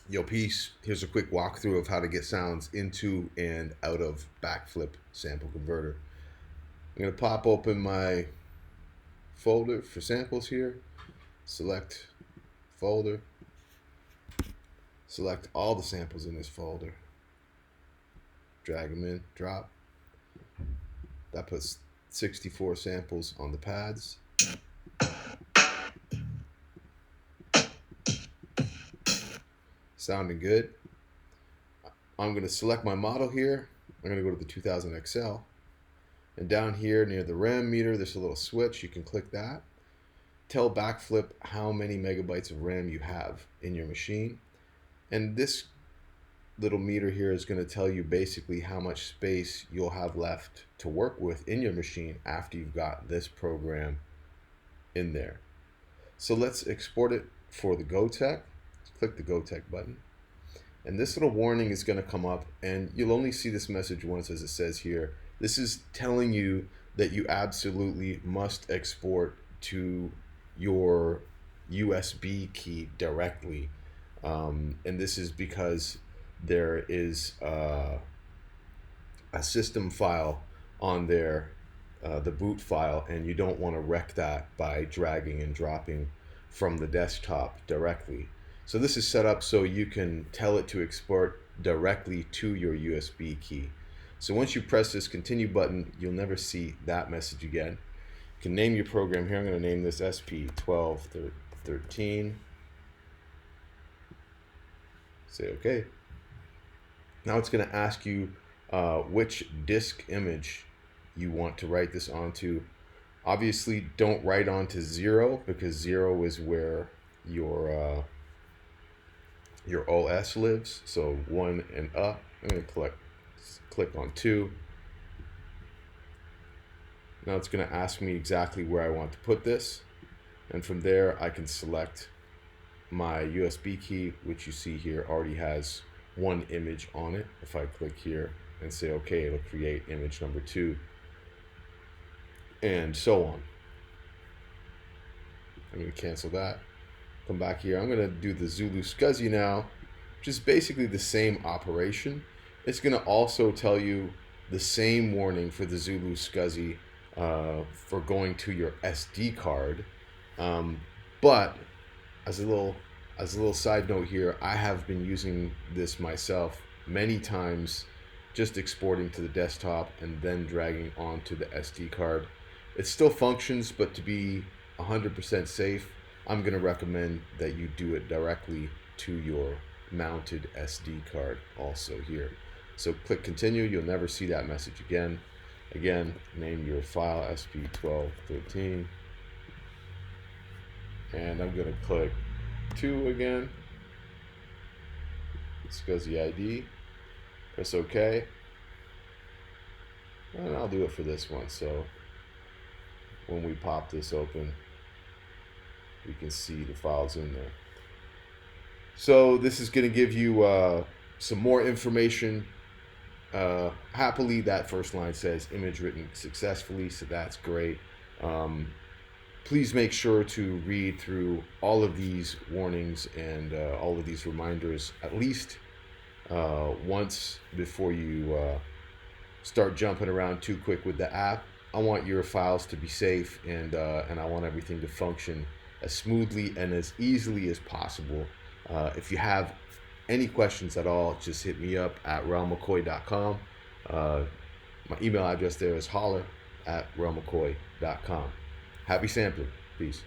Yo, peace. Here's a quick walkthrough of how to get sounds into and out of BackFlip sample converter. I'm going to pop open my folder for samples here, select folder, select all the samples in this folder, drag them in, drop. That puts 64 samples on the pads. Sounding good. I'm going to select my model here. I'm going to go to the 2000 XL. And down here near the RAM meter, there's a little switch. You can click that. Tell BackFlip how many megabytes of RAM you have in your machine. And this little meter here is going to tell you basically how much space you'll have left to work with in your machine after you've got this program in there. So let's export it for the GoTech. Click the GoTech button. And this little warning is going to come up, and you'll only see this message once, as it says here. This is telling you that you absolutely must export to your USB key directly. And this is because there is a system file on there, the boot file, and you don't want to wreck that by dragging and dropping from the desktop directly. So this is set up so you can tell it to export directly to your USB key. So once you press this continue button, you'll never see that message again. You can name your program here. I'm going to name this SP1213. Say OK. Now it's going to ask you which disk image you want to write this onto. Obviously, don't write onto 0 because 0 is where your OS lives. So 1 and up. I'm going to click on 2. Now it's going to ask me exactly where I want to put this. And from there, I can select my USB key, which you see here already has one image on it. If I click here and say OK, it'll create image number 2, and so on. I'm going to cancel that. Come back here. I'm going to do the Zulu SCSI now, which is basically the same operation. It's going to also tell you the same warning for the Zulu SCSI for going to your SD card. But as a little side note here, I have been using this myself many times, just exporting to the desktop and then dragging onto the SD card. It still functions, but to be 100% safe, I'm going to recommend that you do it directly to your mounted SD card also here. So click continue. You'll never see that message again. Again, name your file SP1213. And I'm going to click 2 again. SCSI ID. Press OK. And I'll do it for this one. So when we pop this open, we can see the files in there. So this is going to give you some more information. Happily, that first line says image written successfully, so that's great. Please make sure to read through all of these warnings and all of these reminders at least once before you start jumping around too quick with the app. I want your files to be safe, and I want everything to function as smoothly and as easily as possible. If you have any questions at all, just hit me up at realmccoy.com. My email address there is holler@realmccoy.com. Happy sampling. Peace.